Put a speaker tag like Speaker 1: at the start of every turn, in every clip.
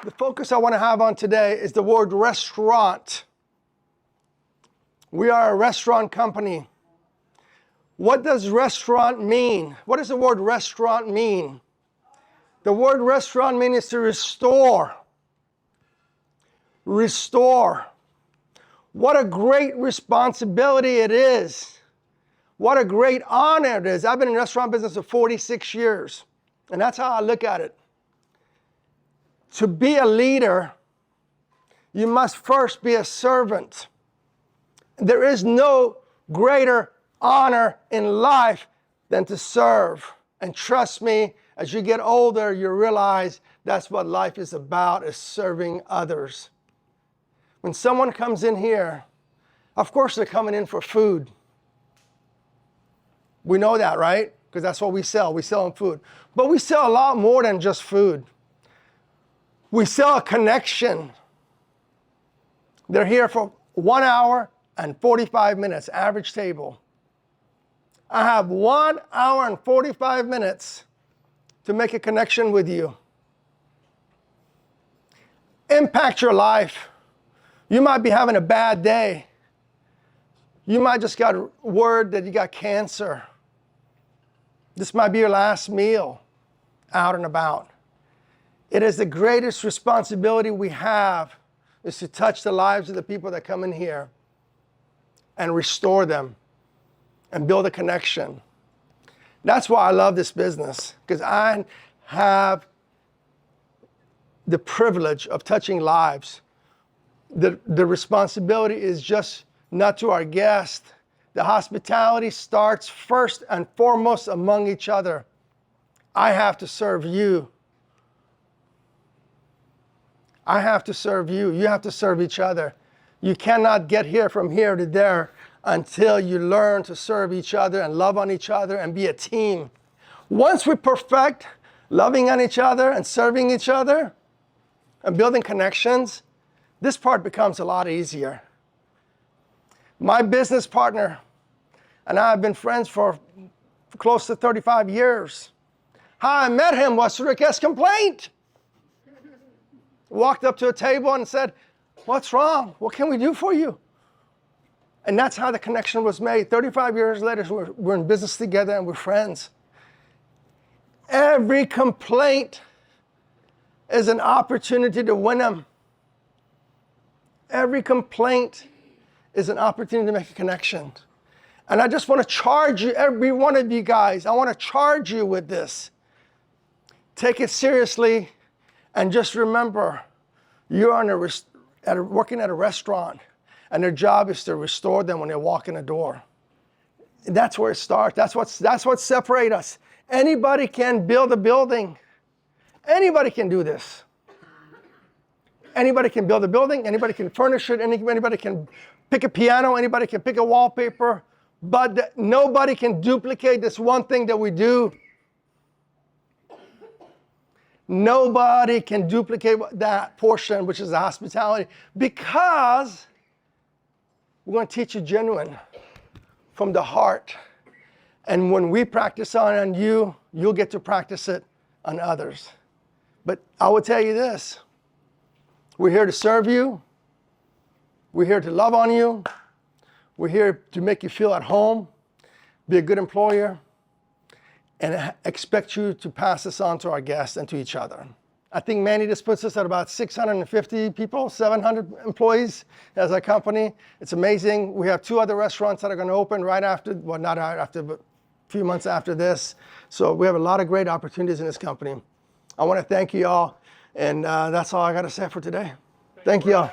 Speaker 1: The focus I want to have on today is the word restaurant. We are a restaurant company. What does restaurant mean? What does the word restaurant mean? The word restaurant means to restore. Restore. What a great responsibility it is. What a great honor it is. I've been in the restaurant business for 46 years, and that's how I look at it. To be a leader, you must first be a servant. There is no greater honor in life than to serve. And trust me, as you get older, you realize that's what life is about, is serving others. When someone comes in here, of course they're coming in for food. We know that, right? Because that's what we sell. We sell them food. But we sell a lot more than just food. We sell a connection. They're here for 1 hour and 45 minutes, average table. I have 1 hour and 45 minutes to make a connection with you. Impact your life. You might be having a bad day. You might just got word that you got cancer. This might be your last meal out and about. It is the greatest responsibility we have is to touch the lives of the people that come in here and restore them and build a connection. That's why I love this business, because I have the privilege of touching lives. The responsibility is just not to our guests. The hospitality starts first and foremost among each other. I have to serve you. I have to serve you. You have to serve each other. You cannot get here from here to there until you learn to serve each other and love on each other and be a team. Once we perfect loving on each other and serving each other and building connections, this part becomes a lot easier. My business partner and I have been friends for close to 35 years. How I met him was through a guest complaint. Walked up to a table and said, "What's wrong? What can we do for you?" And that's how the connection was made. 35 years later, we're in business together and we're friends. Every complaint is an opportunity to win them. Every complaint is an opportunity to make a connection. And I just want to charge you, every one of you guys, I want to charge you with this. Take it seriously. And just remember, you're working at a restaurant, and their job is to restore them when they walk in the door. And that's where it starts. That's what separates us. Anybody can build a building. Anybody can do this. Anybody can build a building. Anybody can furnish it. Anybody can pick a piano. Anybody can pick a wallpaper. But nobody can duplicate this one thing that we do. Nobody can duplicate that portion, which is the hospitality, because we're going to teach you genuine from the heart. And when we practice on you, you'll get to practice it on others. But I will tell you this. We're here to serve you. We're here to love on you. We're here to make you feel at home, be a good employer, and expect you to pass this on to our guests and to each other. I think Manny just puts us at about 650 people, 700 employees as a company. It's amazing. We have 2 other restaurants that are going to open right after, well, not right after, but a few months after this. So we have a lot of great opportunities in this company. I want to thank you all, and that's all I got to say for today. Thank you all.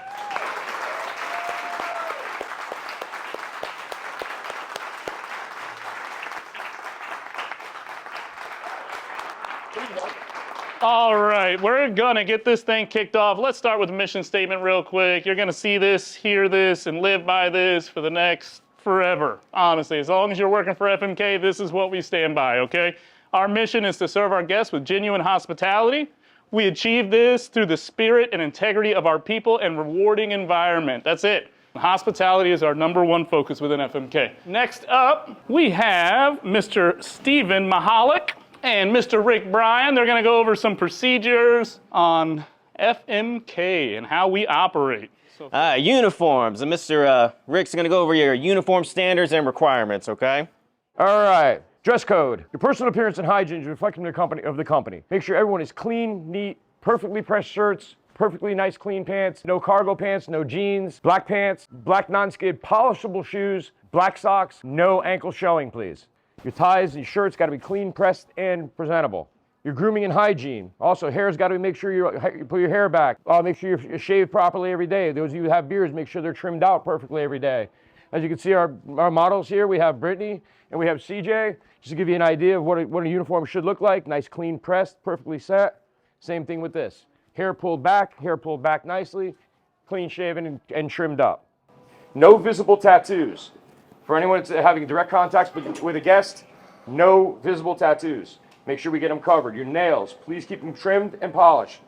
Speaker 2: All right, we're gonna get this thing kicked off. Let's start with the mission statement real quick. You're gonna see this, hear this, and live by this for the next forever, honestly. As long as you're working for FMK, this is what we stand by, okay? Our mission is to serve our guests with genuine hospitality. We achieve this through the spirit and integrity of our people and rewarding environment. That's it. Hospitality is our #1 focus within FMK. Next up, we have Mr. Stephen Mahalik and Mr. Rick Bryan. They're gonna go over some procedures on FMK and how we operate. So,
Speaker 3: Uniforms, and Mr. Rick's going to go over your uniform standards and requirements, okay?
Speaker 4: All right. Dress code. Your personal appearance and hygiene is reflecting the company. Make sure everyone is clean, neat, perfectly pressed shirts, perfectly nice clean pants, no cargo pants, no jeans, black pants, black non-skid polishable shoes, black socks, no ankle showing, please. Your ties and shirts got to be clean, pressed, and presentable. Your grooming and hygiene. Also, hair's got to make sure you put your hair back. Make sure you shave properly every day. Those of you who have beards, make sure they're trimmed out perfectly every day. As you can see, our models here, we have Brittany and we have CJ. Just to give you an idea of what a uniform should look like. Nice, clean, pressed, perfectly set. Same thing with this. Hair pulled back nicely, clean shaven and trimmed up. No visible tattoos. For anyone that's having direct contact with a guest, no visible tattoos. Make sure we get them covered. Your nails, please keep them trimmed and polished.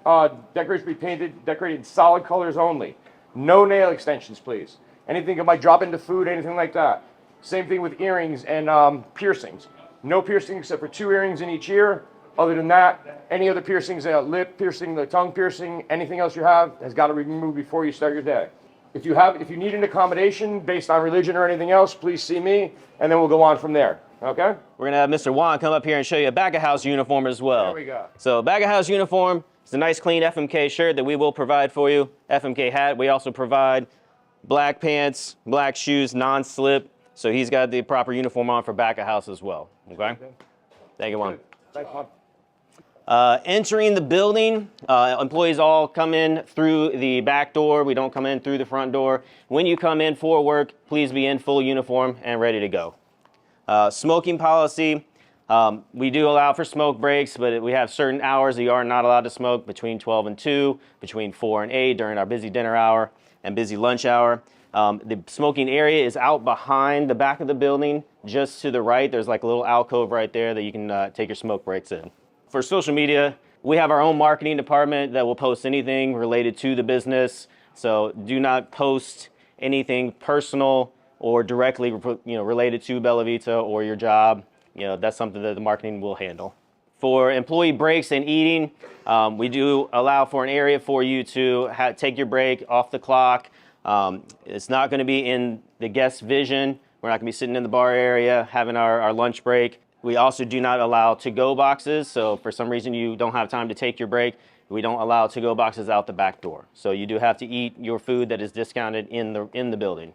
Speaker 4: Decorations be decorated in solid colors only. No nail extensions, please. Anything that might drop into food, anything like that. Same thing with earrings and piercings. No piercing except for 2 earrings in each ear. Other than that, any other piercings, lip piercing, the tongue piercing, anything else you have has got to be removed before you start your day. If you need an accommodation based on religion or anything else, please see me, and then we'll go on from there. Okay?
Speaker 3: We're going to have Mr. Juan come up here and show you a back-of-house uniform as well.
Speaker 4: There we go.
Speaker 3: So back-of-house uniform is a nice, clean FMK shirt that we will provide for you. FMK hat. We also provide black pants, black shoes, non-slip. So he's got the proper uniform on for back-of-house as well. Okay? Thank you, Juan.
Speaker 4: Thanks, Juan.
Speaker 3: Entering the building, employees all come in through the back door. We don't come in through the front door. When you come in for work, please be in full uniform and ready to go. Smoking policy, we do allow for smoke breaks, but we have certain hours that you are not allowed to smoke, between 12 and 2, between 4 and 8 during our busy dinner hour and busy lunch hour. The smoking area is out behind the back of the building, just to the right. There's like a little alcove right there that you can take your smoke breaks in. For social media, we have our own marketing department that will post anything related to the business. So do not post anything personal or directly related to Bella Vita or your job. That's something that the marketing will handle. For employee breaks and eating, we do allow for an area for you to take your break off the clock. It's not going to be in the guest vision. We're not going to be sitting in the bar area having our lunch break. We also do not allow to-go boxes. So if for some reason you don't have time to take your break, we don't allow to-go boxes out the back door. So you do have to eat your food that is discounted in the building.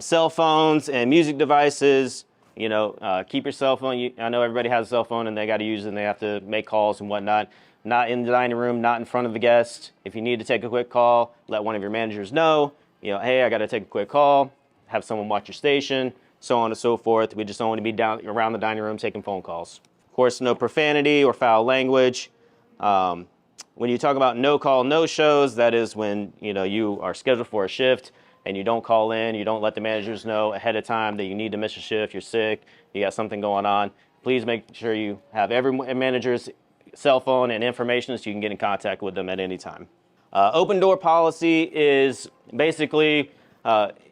Speaker 3: Cell phones and music devices, keep your cell phone. I know everybody has a cell phone and they got to use it and they have to make calls and whatnot. Not in the dining room, not in front of the guest. If you need to take a quick call, let one of your managers know. Hey, I got to take a quick call. Have someone watch your station. So on and so forth. We just don't want to be down around the dining room taking phone calls. Of course, no profanity or foul language. When you talk about no call, no shows, that is when you are scheduled for a shift and you don't call in, you don't let the managers know ahead of time that you need to miss a shift, you're sick, you got something going on. Please make sure you have every manager's cell phone and information so you can get in contact with them at any time. Open door policy is basically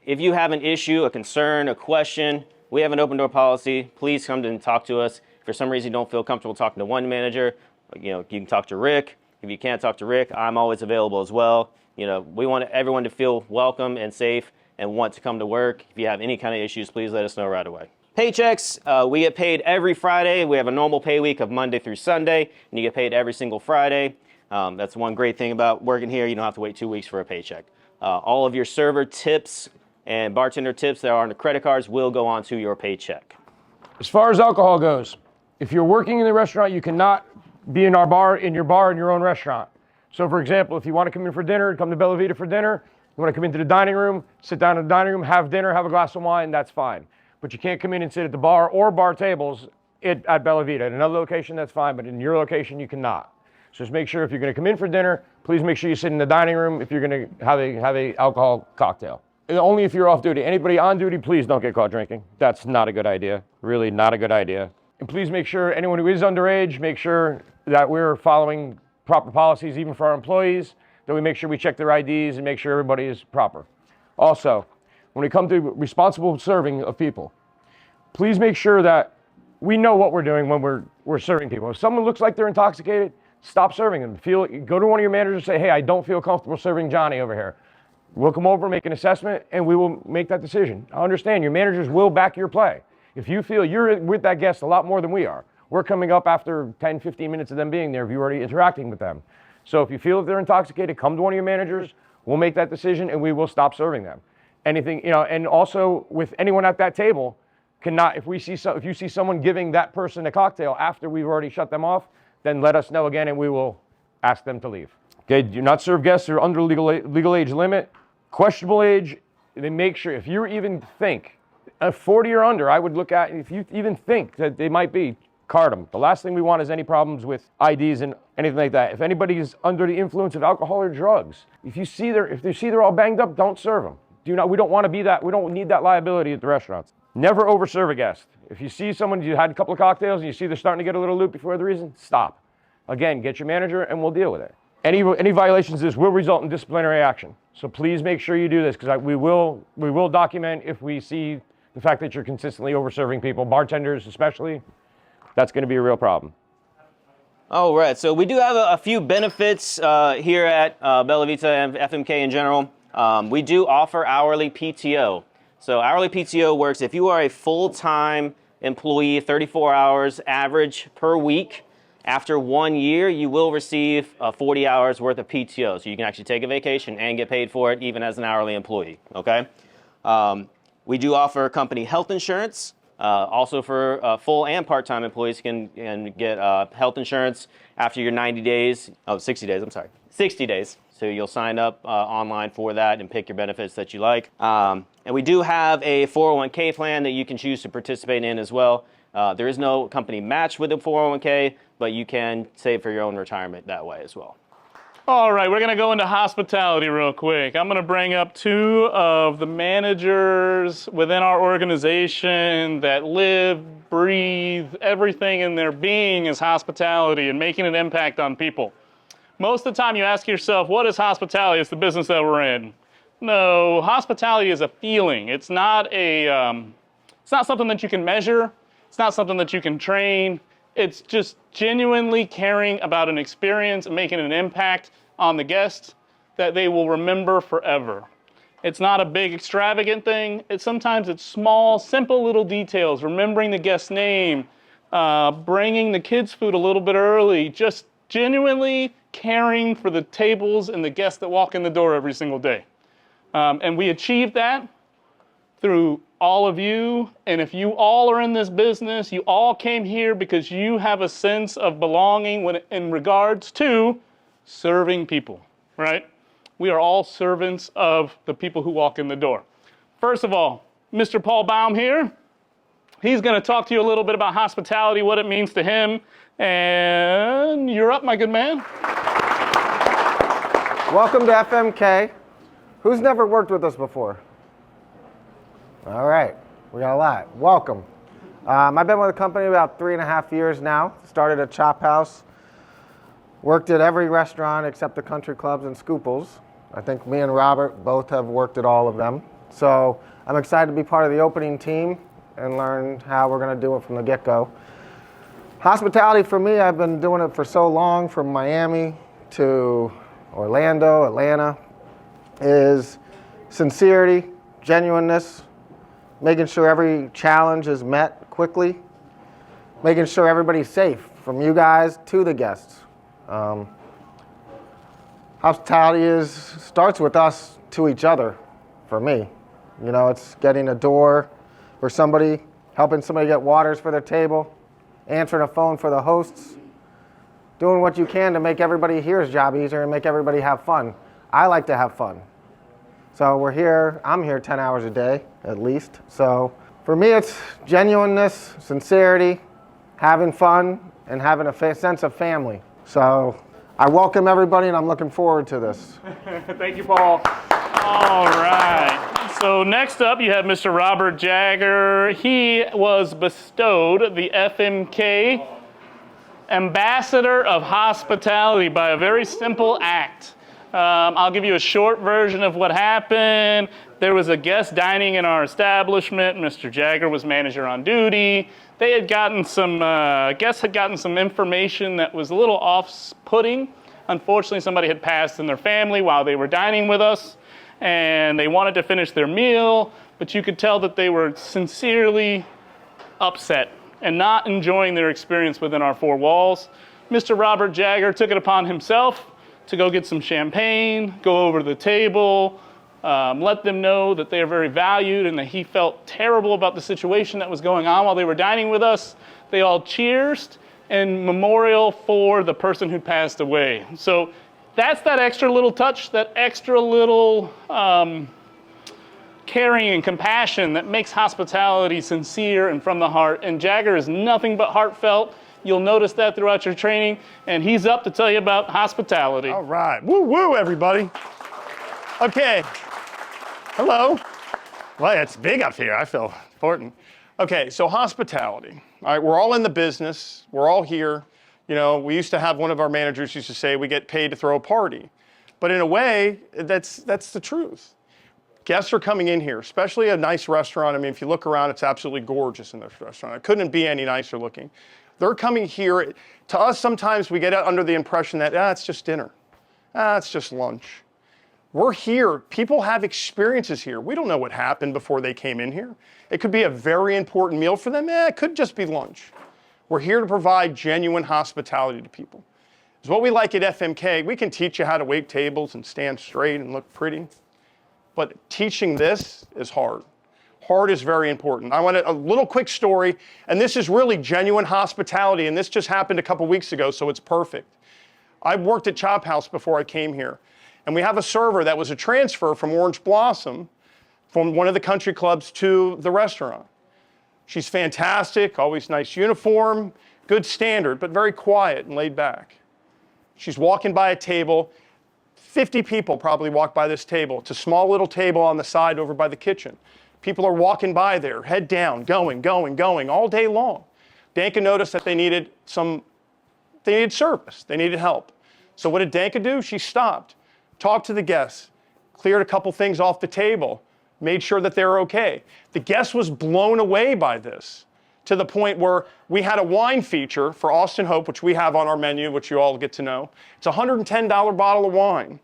Speaker 3: if you have an issue, a concern, a question, we have an open door policy. Please come and talk to us. If for some reason you don't feel comfortable talking to one manager, you can talk to Rick. If you can't talk to Rick, I'm always available as well. We want everyone to feel welcome and safe and want to come to work. If you have any kind of issues, please let us know right away. Paychecks, we get paid every Friday. We have a normal pay week of Monday through Sunday, and you get paid every single Friday. That's one great thing about working here. You don't have to wait 2 weeks for a paycheck. All of your server tips and bartender tips that are on the credit cards will go onto your paycheck.
Speaker 4: As far as alcohol goes, if you're working in the restaurant, you cannot be in your own restaurant. So for example, if you want to come in for dinner, come to Bella Vita for dinner, you want to come into the dining room, sit down in the dining room, have dinner, have a glass of wine, that's fine. But you can't come in and sit at the bar or bar tables at Bella Vita. At another location, that's fine, but in your location, you cannot. So just make sure if you're going to come in for dinner, please make sure you sit in the dining room if you're going to have a alcohol cocktail. And only if you're off duty. Anybody on duty, please don't get caught drinking. That's not a good idea. Really not a good idea. And please make sure anyone who is underage, make sure that we're following proper policies even for our employees, that we make sure we check their IDs and make sure everybody is proper. Also, when we come to responsible serving of people, please make sure that we know what we're doing when we're serving people. If someone looks like they're intoxicated, stop serving them. Go to one of your managers and say, hey, I don't feel comfortable serving Johnny over here. We'll come over, make an assessment, and we will make that decision. I understand your managers will back your play. If you feel you're with that guest a lot more than we are, we're coming up after 10, 15 minutes of them being there if you're already interacting with them. So if you feel that they're intoxicated, come to one of your managers, we'll make that decision, and we will stop serving them. Anything, and also with anyone at that table, if you see someone giving that person a cocktail after we've already shut them off, then let us know again, and we will ask them to leave. Okay, do not serve guests who are under legal age limit. Questionable age, they make sure, if you even think, 40 or under, I would look at, if you even think that they might be, card them. The last thing we want is any problems with IDs and anything like that. If anybody is under the influence of alcohol or drugs, if you see they're all banged up, don't serve them. We don't want to be that, we don't need that liability at the restaurants. Never overserve a guest. If you see someone, you had a couple of cocktails and you see they're starting to get a little loopy for other reason, stop. Again, get your manager and we'll deal with it. Any violations of this will result in disciplinary action. So please make sure you do this, because we will document if we see the fact that you're consistently overserving people, bartenders especially. That's going to be a real problem.
Speaker 3: All right, so we do have a few benefits here at Bella Vita and FMK in general. We do offer hourly PTO. So hourly PTO works if you are a full-time employee, 34 hours average per week. After 1 year, you will receive 40 hours worth of PTO. So you can actually take a vacation and get paid for it even as an hourly employee, okay? We do offer company health insurance. Also for full and part-time employees can get health insurance after your 60 days, I'm sorry, 60 days. So you'll sign up online for that and pick your benefits that you like. And we do have a 401k plan that you can choose to participate in as well. There is no company match with the 401k, but you can save for your own retirement that way as well.
Speaker 2: All right, we're going to go into hospitality real quick. I'm going to bring up two of the managers within our organization that live, breathe, everything in their being is hospitality and making an impact on people. Most of the time you ask yourself, what is hospitality? It's the business that we're in. No, hospitality is a feeling. It's not something that you can measure. It's not something that you can train. It's just genuinely caring about an experience and making an impact on the guests that they will remember forever. It's not a big extravagant thing. Sometimes it's small, simple little details, remembering the guest's name, bringing the kids' food a little bit early, just genuinely caring for the tables and the guests that walk in the door every single day. And we achieve that through all of you, and if you all are in this business, you all came here because you have a sense of belonging in regards to serving people, right? We are all servants of the people who walk in the door. First of all, Mr. Paul Baum here, he's going to talk to you a little bit about hospitality, what it means to him, and you're up, my good man.
Speaker 5: Welcome to FMK. Who's never worked with us before? All right, we got a lot. Welcome. I've been with the company about 3.5 years now. Started at Chop House. Worked at every restaurant except the country clubs and Scooples. I think me and Robert both have worked at all of them. So I'm excited to be part of the opening team and learn how we're going to do it from the get-go. Hospitality for me, I've been doing it for so long, from Miami to Orlando, Atlanta, is sincerity, genuineness, making sure every challenge is met quickly, making sure everybody's safe, from you guys to the guests. Hospitality starts with us to each other, for me. You know, it's getting a door for somebody, helping somebody get waters for their table, answering a phone for the hosts, doing what you can to make everybody here's job easier and make everybody have fun. I like to have fun. So I'm here 10 hours a day, at least. So for me, it's genuineness, sincerity, having fun, and having a sense of family. So I welcome everybody, and I'm looking forward to this.
Speaker 2: Thank you, Paul. All right. So next up, you have Mr. Robert Jagger. He was bestowed the FMK Ambassador of Hospitality by a very simple act. I'll give you a short version of what happened. There was a guest dining in our establishment. Mr. Jagger was manager on duty. They had gotten some, guests had gotten some information that was a little off-putting. Unfortunately, somebody had passed in their family while they were dining with us, and they wanted to finish their meal, but you could tell that they were sincerely upset and not enjoying their experience within our four walls. Mr. Robert Jagger took it upon himself to go get some champagne, go over to the table, let them know that they are very valued and that he felt terrible about the situation that was going on while they were dining with us. They all cheersed in memorial for the person who passed away. So that's that extra little touch, that extra little caring and compassion that makes hospitality sincere and from the heart. And Jagger is nothing but heartfelt. You'll notice that throughout your training, and he's up to tell you about hospitality.
Speaker 6: All right, woo woo, everybody. Okay, hello. Well, it's big up here. I feel important. Okay, so hospitality. All right, we're all in the business. We're all here. You know, we used to have one of our managers used to say we get paid to throw a party, but in a way, that's the truth. Guests are coming in here, especially a nice restaurant. I mean, if you look around, it's absolutely gorgeous in this restaurant. It couldn't be any nicer looking. They're coming here. To us, sometimes we get under the impression that, it's just dinner. It's just lunch. We're here. People have experiences here. We don't know what happened before they came in here. It could be a very important meal for them. It could just be lunch. We're here to provide genuine hospitality to people. It's what we like at FMK. We can teach you how to wait tables and stand straight and look pretty. But teaching this is hard. Hard is very important. I want a little quick story, and this is really genuine hospitality, and this just happened a couple weeks ago, so it's perfect. I worked at Chop House before I came here, and we have a server that was a transfer from Orange Blossom, from one of the country clubs to the restaurant. She's fantastic, always nice uniform, good standard, but very quiet and laid back. She's walking by a table. 50 people probably walk by this table. It's a small little table on the side over by the kitchen. People are walking by there, head down, going all day long. Danka noticed that they needed service, they needed help. So what did Danka do? She stopped, talked to the guests, cleared a couple things off the table, made sure that they were okay. The guest was blown away by this, to the point where we had a wine feature for Austin Hope, which we have on our menu, which you all get to know. It's a $110 bottle of wine.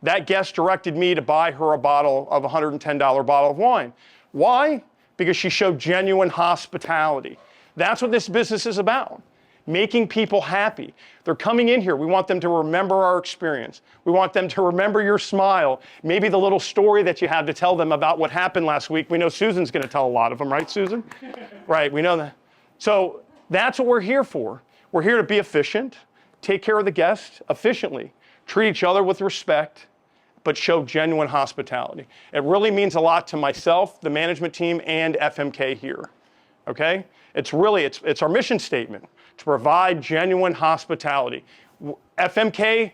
Speaker 6: That guest directed me to buy her a bottle of $110 bottle of wine. Why? Because she showed genuine hospitality. That's what this business is about, making people happy. They're coming in here. We want them to remember our experience. We want them to remember your smile, maybe the little story that you had to tell them about what happened last week. We know Susan's going to tell a lot of them, right, Susan? Right, we know that. So that's what we're here for. We're here to be efficient, take care of the guests efficiently, treat each other with respect, but show genuine hospitality. It really means a lot to myself, the management team, and FMK here, okay? It's our mission statement, to provide genuine hospitality. FMK,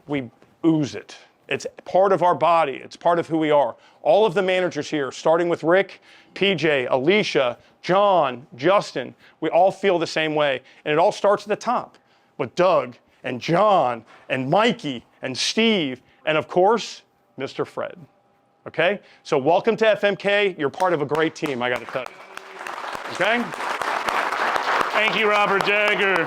Speaker 6: we ooze it. It's part of our body. It's part of who we are. All of the managers here, starting with Rick, PJ, Alicia, John, Justin, we all feel the same way. And it all starts at the top with Doug and John and Mikey and Steve and of course, Mr. Fred, okay? So welcome to FMK. You're part of a great team, I gotta tell you, okay?
Speaker 2: Thank you, Robert Jagger.